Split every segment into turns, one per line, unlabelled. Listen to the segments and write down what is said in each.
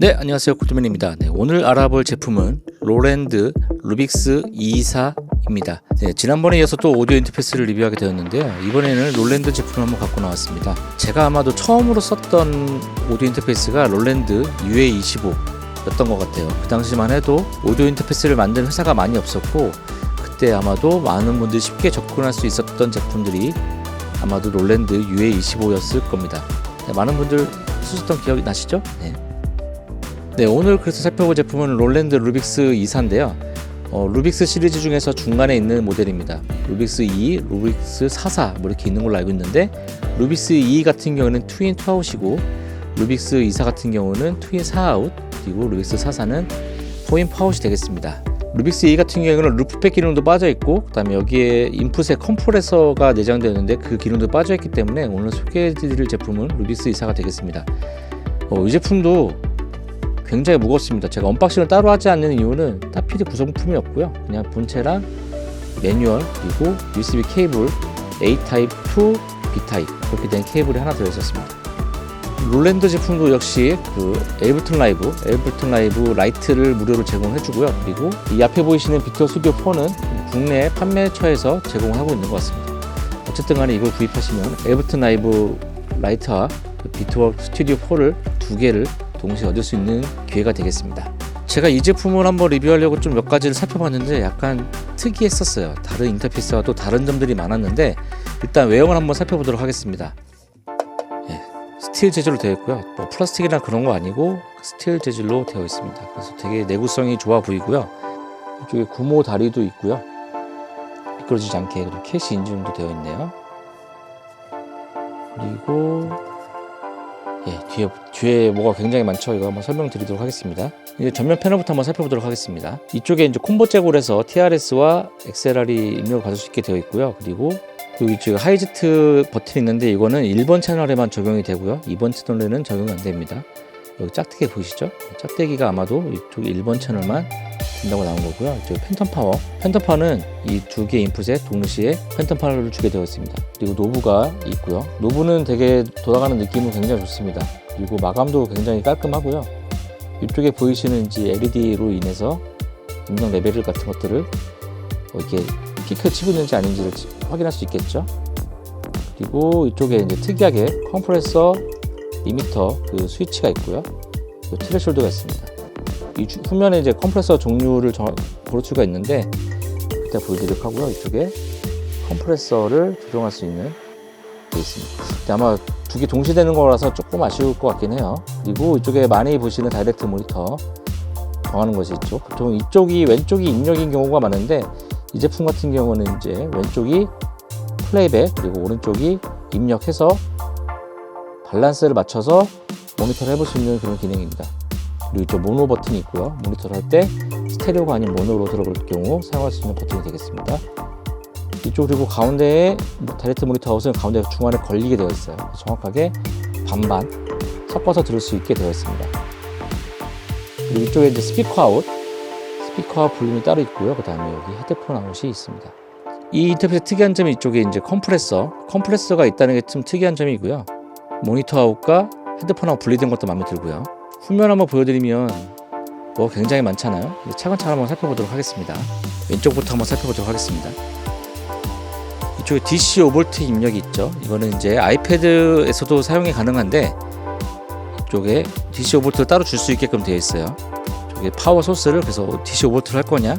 네, 안녕하세요. 콜드맨입니다. 네, 오늘 알아볼 제품은 로랜드 루빅스 224입니다. 네, 지난번에 이어서 또 오디오 인터페이스를 리뷰하게 되었는데요. 이번에는 롤랜드 제품을 한번 갖고 나왔습니다. 제가 아마도 처음으로 썼던 오디오 인터페이스가 롤랜드 UA25였던 것 같아요. 그 당시만 해도 오디오 인터페이스를 만드는 회사가 많이 없었고, 그때 아마도 많은 분들이 쉽게 접근할 수 있었던 제품들이 아마도 롤랜드 UA25였을 겁니다. 네, 많은 분들 쓰셨던 기억이 나시죠? 네, 오늘 그래서 살펴볼 제품은 롤랜드 루빅스 24인데요. 루빅스 시리즈 중에서 중간에 있는 모델입니다. 루빅스 2, 루빅스 44 뭐 이렇게 있는 걸로 알고 있는데, 루빅스 2 같은 경우는 트윈 투아웃이고, 루빅스 24 같은 경우는 트윈 4아웃, 그리고 루빅스 44는 포인 파웃이 되겠습니다. 루빅스 2 같은 경우는 루프백 기능도 빠져있고, 그 다음에 여기에 인풋에 컴프레서가 내장되어 있는데 그 기능도 빠져있기 때문에 오늘 소개해드릴 제품은 루빅스 24가 되겠습니다. 이 제품도 굉장히 무겁습니다. 제가 언박싱을 따로 하지 않는 이유는 따필이 구성품이 없고요. 그냥 본체랑 매뉴얼, 그리고 USB 케이블 A 타입 to B 타입 그렇게 된 케이블이 하나 들어있었습니다. 롤랜드 제품도 역시 에이블턴 라이브 라이트를 무료로 제공해주고요. 그리고 이 앞에 보이시는 비트워 스튜디오 4는 국내 판매처에서 제공하고 있는 것 같습니다. 어쨌든 간에 이걸 구입하시면 에이블턴 라이브 라이트와 비트워 스튜디오 4를 두 개를 동시에 얻을 수 있는 기회가 되겠습니다. 제가 이 제품을 한번 리뷰하려고 좀 몇 가지를 살펴봤는데 약간 특이했었어요. 다른 인터페이스와 또 다른 점들이 많았는데, 일단 외형을 한번 살펴보도록 하겠습니다. 스틸 재질로 되어 있고요. 뭐 플라스틱이나 그런 거 아니고 스틸 재질로 되어 있습니다. 그래서 되게 내구성이 좋아 보이고요. 이쪽에 구모 다리도 있고요. 미끄러지지 않게 캐시 인증도 되어 있네요. 그리고 뒤에 뭐가 굉장히 많죠. 이거 한번 설명드리도록 하겠습니다. 이제 전면 패널부터 한번 살펴보도록 하겠습니다. 이쪽에 이제 콤보 잭으로해서 TRS와 XLR이 입력을 받을 수 있게 되어 있고요. 그리고 이쪽에 하이제트 버튼이 있는데 이거는 1번 채널에만 적용이 되고요. 2번 채널에는 적용이 안 됩니다. 여기 짝대기 보이시죠? 짝대기가 아마도 이쪽 1번 채널만 된다고 나온 거고요. 이쪽에 팬텀파워는 이 두 개의 인풋에 동시에 팬텀 파워를 주게 되어 있습니다. 그리고 노브가 있고요. 노브는 되게 돌아가는 느낌은 굉장히 좋습니다. 그리고 마감도 굉장히 깔끔하고요. 이쪽에 보이시는 이제 LED로 인해서 음성 레벨 같은 것들을 이렇게 피크 치고 있는지 아닌지를 확인할 수 있겠죠. 그리고 이쪽에 이제 특이하게 컴프레서 리미터 스위치가 있고요. 트레숄더가 있습니다. 이 후면에 이제 컴프레서 종류를 고를 수가 있는데 그때 보여드리도록 하고요. 이쪽에 컴프레서를 조정할 수 있는 게 있습니다. 아마 두 개 동시에 되는 거라서 조금 아쉬울 것 같긴 해요. 그리고 이쪽에 많이 보시는 다이렉트 모니터 정하는 것이 있죠. 보통 왼쪽이 입력인 경우가 많은데, 이 제품 같은 경우는 이제 왼쪽이 플레이백, 그리고 오른쪽이 입력해서 밸런스를 맞춰서 모니터를 해볼 수 있는 그런 기능입니다. 그리고 이쪽 모노 버튼이 있고요. 모니터를 할 때 스테레오가 아닌 모노로 들어갈 경우 사용할 수 있는 버튼이 되겠습니다. 이쪽 그리고 가운데에 다이렉트 모니터 아웃은 가운데 중간에 걸리게 되어 있어요. 정확하게 반반 섞어서 들을 수 있게 되어 있습니다. 그리고 이쪽에 이제 스피커 아웃 볼륨이 따로 있고요. 그 다음에 여기 헤드폰 아웃이 있습니다. 이 인터페이스 특이한 점이 이쪽에 이제 컴프레서가 있다는 게 좀 특이한 점이고요. 모니터 아웃과 헤드폰 아웃 분리된 것도 마음에 들고요. 후면 한번 보여드리면 뭐 굉장히 많잖아요. 차근차근 한번 살펴보도록 하겠습니다. 왼쪽부터 한번 살펴보도록 하겠습니다. 이쪽에 DC 5V 입력이 있죠. 이거는 이제 아이패드에서도 사용이 가능한데, 이쪽에 DC 5V를 따로 줄 수 있게끔 되어 있어요. 이게 파워 소스를 그래서 DC 5V를 할 거냐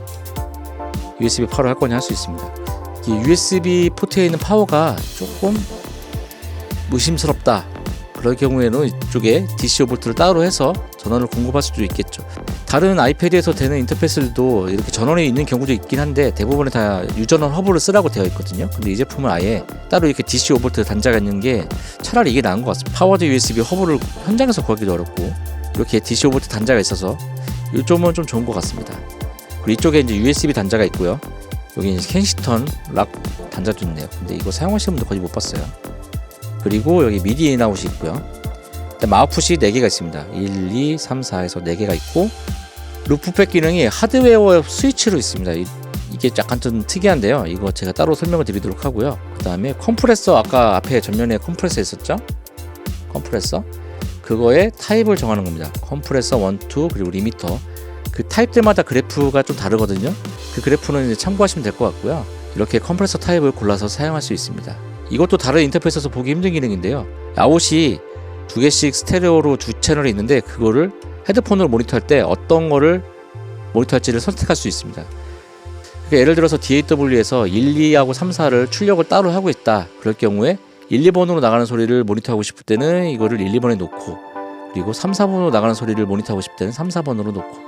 USB 파워를 할 거냐 할 수 있습니다. 이 USB 포트에 있는 파워가 조금 의심스럽다, 그럴 경우에는 이쪽에 DC 5V를 따로 해서 전원을 공급할 수도 있겠죠. 다른 아이패드에서 되는 인터페이스들도 이렇게 전원이 있는 경우도 있긴 한데 대부분은 다 유전원 허브를 쓰라고 되어 있거든요. 근데 이 제품은 아예 따로 이렇게 DC 5V 단자가 있는 게 차라리 이게 나은 것 같습니다. 파워드 USB 허브를 현장에서 구하기도 어렵고 이렇게 DC 5V 단자가 있어서 이 점은 좀 좋은 것 같습니다. 그리고 이쪽에 이제 USB 단자가 있고요. 여기 이제 켄시턴 락 단자도 있네요. 근데 이거 사용하시는 분들 거의 못 봤어요. 그리고 여기 미디 인아웃이 있고요. 마우풋이 4개가 있습니다. 1, 2, 3, 4에서 4개가 있고, 루프백 기능이 하드웨어 스위치로 있습니다. 이게 약간 좀 특이한데요. 이거 제가 따로 설명을 드리도록 하고요. 그 다음에 컴프레서, 아까 앞에 전면에 컴프레서 있었죠? 컴프레서 그거에 타입을 정하는 겁니다. 컴프레서 1, 2 그리고 리미터. 그 타입들마다 그래프가 좀 다르거든요. 그 그래프는 이제 참고하시면 될 것 같고요. 이렇게 컴프레서 타입을 골라서 사용할 수 있습니다. 이것도 다른 인터페이스에서 보기 힘든 기능인데요. 아웃이 두 개씩 스테레오로 두 채널이 있는데 그거를 헤드폰으로 모니터할 때 어떤 거를 모니터할지를 선택할 수 있습니다. 그러니까 예를 들어서 DAW에서 1, 2하고 3, 4를 출력을 따로 하고 있다. 그럴 경우에 1, 2번으로 나가는 소리를 모니터하고 싶을 때는 이거를 1, 2번에 놓고, 그리고 3, 4번으로 나가는 소리를 모니터하고 싶을 때는 3, 4번으로 놓고,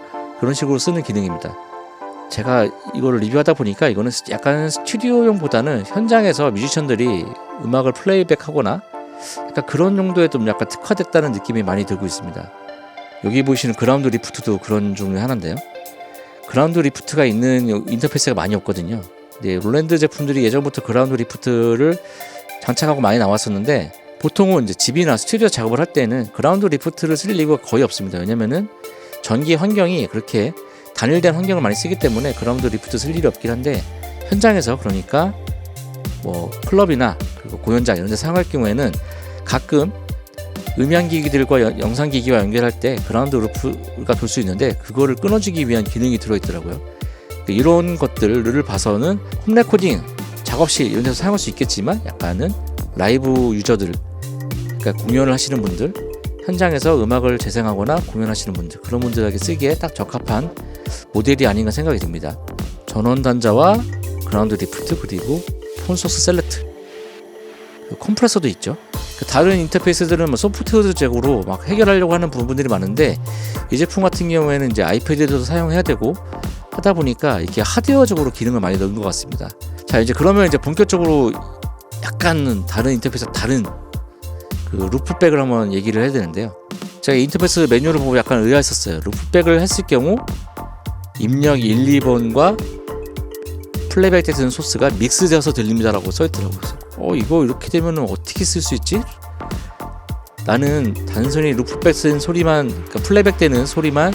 그런 식으로 쓰는 기능입니다. 제가 이거를 리뷰하다 보니까 이거는 약간 스튜디오용보다는 현장에서 뮤지션들이 음악을 플레이백 하거나 약간 그런 용도에 좀 약간 특화됐다는 느낌이 많이 들고 있습니다. 여기 보이시는 그라운드 리프트도 그런 종류의 하나인데요. 그라운드 리프트가 있는 인터페이스가 많이 없거든요. 근데 롤랜드 제품들이 예전부터 그라운드 리프트를 장착하고 많이 나왔었는데, 보통은 이제 집이나 스튜디오 작업을 할 때는 그라운드 리프트를 쓸 이유가 거의 없습니다. 왜냐면은 전기 환경이 그렇게 단일된 환경을 많이 쓰기 때문에 그라운드 리프트 쓸 일이 없긴 한데, 현장에서 그러니까 뭐 클럽이나 그리고 공연장 이런 데 사용할 경우에는 가끔 음향기기들과 영상기기와 연결할 때 그라운드 루프가 돌 수 있는데 그거를 끊어주기 위한 기능이 들어있더라고요. 이런 것들을 봐서는 홈 레코딩, 작업실 이런 데서 사용할 수 있겠지만 약간은 라이브 유저들, 그러니까 공연을 하시는 분들, 현장에서 음악을 재생하거나 공연하시는 분들, 그런 분들에게 쓰기에 딱 적합한 모델이 아닌가 생각이 듭니다. 전원 단자와 그라운드 리프트, 그리고 폰 소스 셀렉트, 컴프레서도 있죠. 다른 인터페이스들은 뭐 소프트웨어적으로 막 해결하려고 하는 부분들이 많은데, 이 제품 같은 경우에는 이제 아이패드에도 사용해야 되고 하다 보니까 이렇게 하드웨어적으로 기능을 많이 넣은 것 같습니다. 자, 이제 그러면 이제 본격적으로 약간 다른 인터페이스, 다른 그 루프백을 한번 얘기를 해야 되는데요. 제가 인터페이스 메뉴를 보고 약간 의아했었어요. 루프백을 했을 경우 입력 1, 2번과 플레이백 되는 소스가 믹스되어서 들립니다라고 써있더라고요. 이거 이렇게 되면 어떻게 쓸 수 있지? 나는 단순히 루프백 쓴 소리만, 그러니까 플레이백 되는 소리만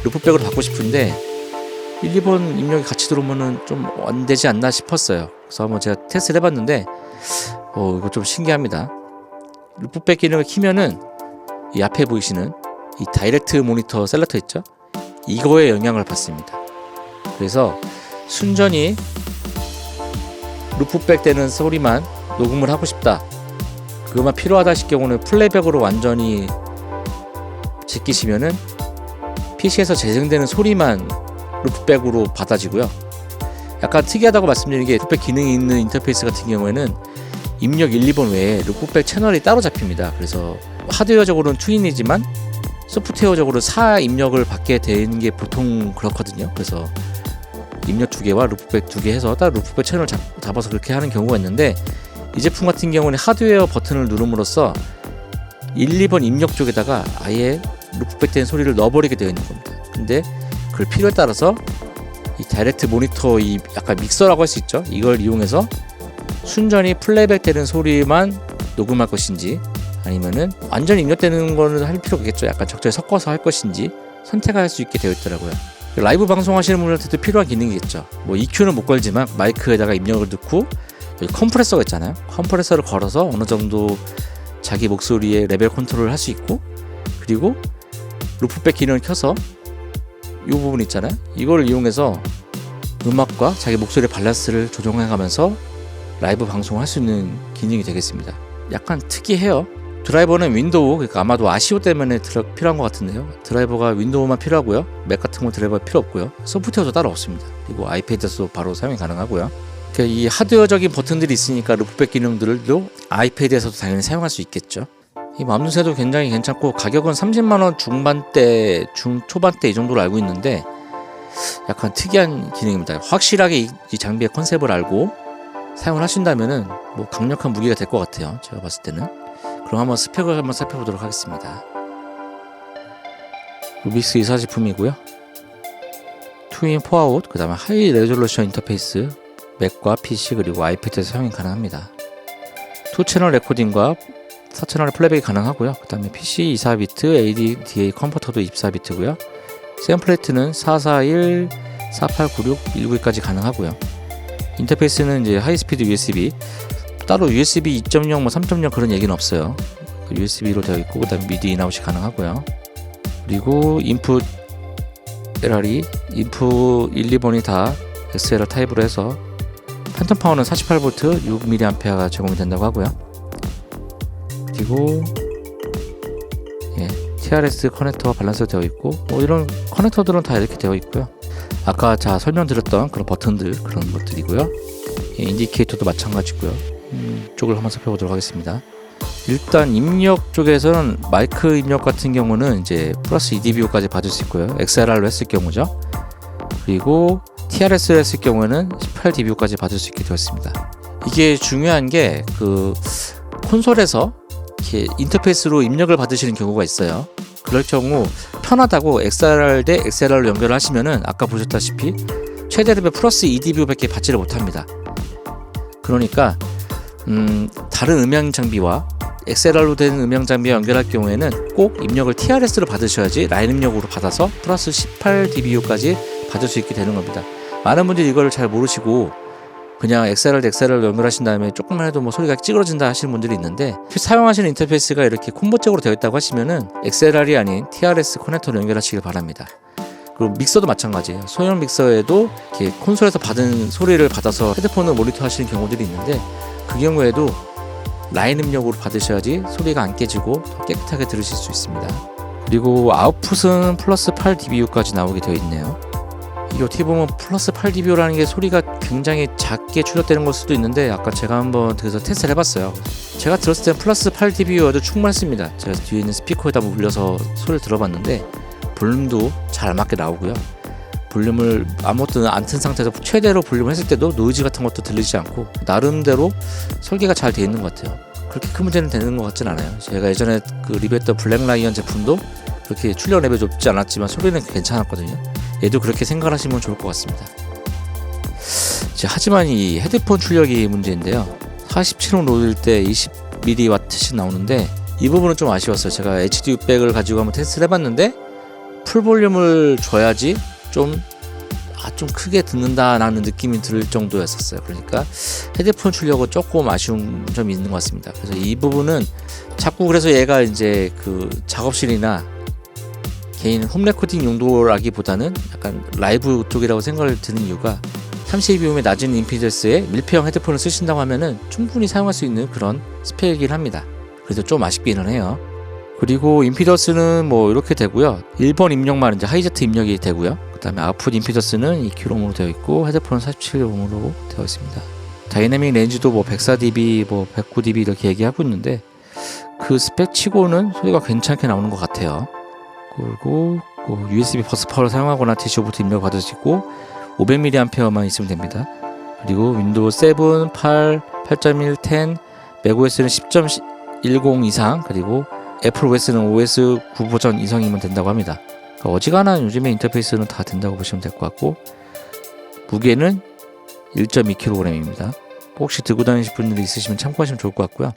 루프백으로 받고 싶은데 1, 2번 입력이 같이 들어오면은 좀 안 되지 않나 싶었어요. 그래서 한번 제가 테스트를 해봤는데 이거 좀 신기합니다. 루프백 기능을 키면은 이 앞에 보이시는 이 다이렉트 모니터 셀렉터 있죠? 이거에 영향을 받습니다. 그래서 순전히 루프백 되는 소리만 녹음을 하고 싶다, 그것만 필요하다 하실 경우는 플레이백으로 완전히 제끼시면은 PC에서 재생되는 소리만 루프백으로 받아지고요. 약간 특이하다고 말씀드리는 게, 루프백 기능이 있는 인터페이스 같은 경우에는 입력 1, 2번 외에 루프백 채널이 따로 잡힙니다. 그래서 하드웨어적으로는 2인이지만 소프트웨어적으로 4 입력을 받게 되는 게 보통 그렇거든요. 그래서 입력 2개와 루프백 2개 해서 딱 루프백 채널을 잡아서 그렇게 하는 경우가 있는데, 이 제품 같은 경우는 하드웨어 버튼을 누름으로써 1, 2번 입력 쪽에다가 아예 루프백 된 소리를 넣어버리게 되어 있는 겁니다. 근데 그 필요에 따라서 이 다이렉트 모니터, 이 약간 믹서라고 할 수 있죠. 이걸 이용해서 순전히 플레이백 되는 소리만 녹음할 것인지, 아니면은 완전히 입력되는 거는 할 필요가 없겠죠. 약간 적절히 섞어서 할 것인지 선택할 수 있게 되어 있더라고요. 라이브 방송하시는 분들한테도 필요한 기능이겠죠. 뭐 EQ는 못 걸지만 마이크에다가 입력을 넣고, 여기 컴프레서가 있잖아요. 컴프레서를 걸어서 어느 정도 자기 목소리의 레벨 컨트롤을 할 수 있고, 그리고 루프백 기능을 켜서 이 부분 있잖아요. 이걸 이용해서 음악과 자기 목소리의 밸런스를 조정해가면서 라이브 방송을 할 수 있는 기능이 되겠습니다. 약간 특이해요. 드라이버는 윈도우, 그러니까 아마도 아시오 때문에 필요한 것 같은데요. 드라이버가 윈도우만 필요하고요. 맥 같은 건 드라이버가 필요 없고요. 소프트웨어도 따로 없습니다. 그리고 아이패드에서도 바로 사용이 가능하고요. 그러니까 이 하드웨어적인 버튼들이 있으니까 루프백 기능들도 아이패드에서도 당연히 사용할 수 있겠죠. 이 맘누새도 굉장히 괜찮고, 가격은 30만원 중반대, 중초반대 이 정도로 알고 있는데 약간 특이한 기능입니다. 확실하게 이 장비의 컨셉을 알고 사용을 하신다면은 뭐 강력한 무기가 될 것 같아요. 제가 봤을 때는. 그럼 한번 스펙을 한번 살펴보도록 하겠습니다. 루빅스 이사 제품이고요. 투인 4아웃, 그 다음에 하이 레졸루션 인터페이스, 맥과 PC 그리고 아이패드에서 사용이 가능합니다. 2채널 레코딩과 4채널 플레이백이 가능하고요. 그 다음에 PC 24비트, ADDA 컨버터도 24비트고요. 샘플레이트는 441, 4896, 192까지 가능하고요. 인터페이스는 이제 하이스피드 USB, 따로 USB 2.0, 뭐 3.0 그런 얘기는 없어요. USB로 되어 있고, 그 다음에 미디 인아웃이 가능하고요. 그리고 인풋 LR이 인풋 1, 2번이 다 XLR 타입으로 해서 팬텀 파워는 48V 6mAh가 제공이 된다고 하고요. 그리고 TRS 커넥터와 밸런스가 되어 있고, 뭐 이런 커넥터들은 다 이렇게 되어 있고요. 아까 설명드렸던 그런 버튼들, 그런 것들이고요. 인디케이터도 마찬가지고요. 쪽을 한번 살펴보도록 하겠습니다. 일단 입력 쪽에서는 마이크 입력 같은 경우는 이제 플러스 2dB까지 받을 수 있고요. XLR로 했을 경우죠. 그리고 TRS로 했을 경우에는 18dB까지 받을 수 있게 되었습니다. 이게 중요한 게 그 콘솔에서 이렇게 인터페이스로 입력을 받으시는 경우가 있어요. 그럴 경우 편하다고 XLR 대 XLR로 연결을 하시면은 아까 보셨다시피 최대 레벨 플러스 2dB밖에 받지를 못합니다. 그러니까 다른 음향 장비와 XLR로 된 음향 장비와 연결할 경우에는 꼭 입력을 TRS로 받으셔야지 라인 입력으로 받아서 플러스 18dB까지 받을 수 있게 되는 겁니다. 많은 분들이 이걸 잘 모르시고 그냥 XLR 대 XLR로 연결하신 다음에 조금만 해도 뭐 소리가 찌그러진다 하시는 분들이 있는데, 사용하시는 인터페이스가 이렇게 콤보적으로 되어 있다고 하시면은 XLR이 아닌 TRS 커넥터로 연결하시길 바랍니다. 그리고 믹서도 마찬가지예요. 소형 믹서에도 이렇게 콘솔에서 받은 소리를 받아서 헤드폰으로 모니터 하시는 경우들이 있는데, 그 경우에도 라인 입력으로 받으셔야지 소리가 안 깨지고 더 깨끗하게 들으실 수 있습니다. 그리고 아웃풋은 플러스 8dB까지 나오게 되어 있네요. 이게 어떻게 보면 플러스 8dB라는 게 소리가 굉장히 작게 출력되는 걸 수도 있는데, 아까 제가 한번 그래서 테스트를 해봤어요. 제가 들었을 때 플러스 8dB여도 충분했습니다. 제가 뒤에 있는 스피커에다 올려서 소리를 들어봤는데 볼륨도 잘 맞게 나오고요. 볼륨을 아무것도 안 튼 상태에서 최대로 볼륨을 했을 때도 노이즈 같은 것도 들리지 않고 나름대로 설계가 잘 되어 있는 것 같아요. 그렇게 큰 문제는 되는 것 같진 않아요. 제가 예전에 그 리뷰했던 블랙라이언 제품도 그렇게 출력 레벨이 높지 않았지만 소리는 괜찮았거든요. 얘도 그렇게 생각하시면 좋을 것 같습니다. 하지만 이 헤드폰 출력이 문제인데요. 47음 로드일 때 20mW씩 나오는데 이 부분은 좀 아쉬웠어요. 제가 HD600을 가지고 한번 테스트를 해봤는데 풀 볼륨을 줘야지 좀 크게 듣는다라는 느낌이 들 정도였었어요. 그러니까 헤드폰 출력은 조금 아쉬운 점이 있는 것 같습니다. 그래서 이 부분은 자꾸 그래서 얘가 이제 그 작업실이나 개인 홈 레코딩 용도라기보다는 약간 라이브 쪽이라고 생각을 드는 이유가 32음의 낮은 임피던스에 밀폐형 헤드폰을 쓰신다고 하면은 충분히 사용할 수 있는 그런 스펙이긴 합니다. 그래도 좀 아쉽기는 해요. 그리고 임피던스는 뭐 이렇게 되고요. 1번 입력만 이제 하이제트 입력이 되고요. 그 다음에 아웃풋 임피던스는 2kΩ로 되어 있고 헤드폰은 47ohm으로 되어 있습니다. 다이내믹 렌즈도 뭐 104dB, 뭐 109dB 이렇게 얘기하고 있는데 그 스펙 치고는 소리가 괜찮게 나오는 것 같아요. 그리고 USB 버스 파워를 사용하거나 DC5부터 입력을 받을 수 있고 500mAh만 있으면 됩니다. 그리고 윈도우 7, 8, 8.1, 10, 맥OS는 10.10 이상, 그리고 애플 OS는 OS 9 버전 이상이면 된다고 합니다. 그러니까 어지간한 요즘의 인터페이스는 다 된다고 보시면 될 것 같고, 무게는 1.2kg입니다. 혹시 들고 다니실 분들이 있으시면 참고하시면 좋을 것 같고요.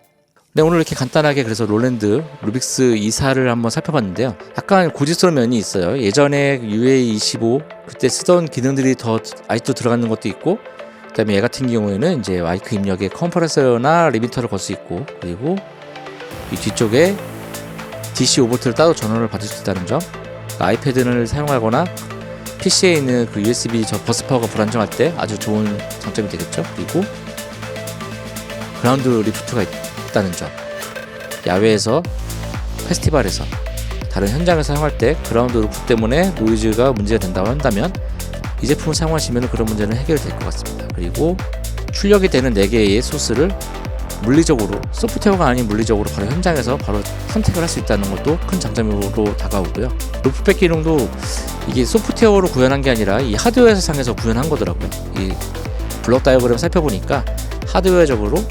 네, 오늘 이렇게 간단하게 그래서 롤랜드 루빅스 2사를 한번 살펴봤는데요. 약간 고지스러운 면이 있어요. 예전에 UA25 그때 쓰던 기능들이 더 아직도 들어가는 것도 있고, 그 다음에 얘 같은 경우에는 이제 마이크 입력에 컴프레서나 리미터를 걸 수 있고, 그리고 이 뒤쪽에 DC5V를 따로 전원을 받을 수 있다는 점, 아이패드를 사용하거나 PC에 있는 그 USB 버스 파워가 불안정할 때 아주 좋은 장점이 되겠죠. 그리고 그라운드 리프트가 있다는 점, 야외에서 페스티벌에서 다른 현장에서 사용할 때 그라운드 루프 때문에 노이즈가 문제가 된다고 한다면 이 제품을 사용하시면 그런 문제는 해결될 것 같습니다. 그리고 출력이 되는 4개의 소스를 물리적으로, 소프트웨어가 아닌 물리적으로 바로 현장에서 바로 선택을 할 수 있다는 것도 큰 장점으로 다가오고요. 루프백 기능도 이게 소프트웨어로 구현한 게 아니라 이 하드웨어 상에서 구현한 거더라고요. 이 블록 다이어그램 살펴보니까 하드웨어적으로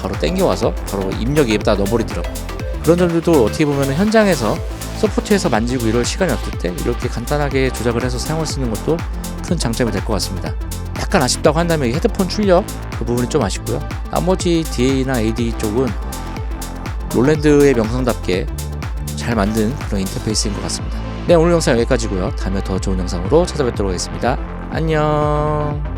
바로 땡겨와서 바로 입력에다 넣어버리더라고요. 그런 점들도 어떻게 보면 현장에서 소프트웨어에서 만지고 이럴 시간이 없을 때 이렇게 간단하게 조작을 해서 사용할 수 있는 것도 큰 장점이 될 것 같습니다. 약간 아쉽다고 한다면 이 헤드폰 출력 그 부분이 좀 아쉽고요. 나머지 DA나 AD 쪽은 롤랜드의 명성답게 잘 만든 그런 인터페이스인 것 같습니다. 네, 오늘 영상 여기까지고요. 다음에 더 좋은 영상으로 찾아뵙도록 하겠습니다. 안녕.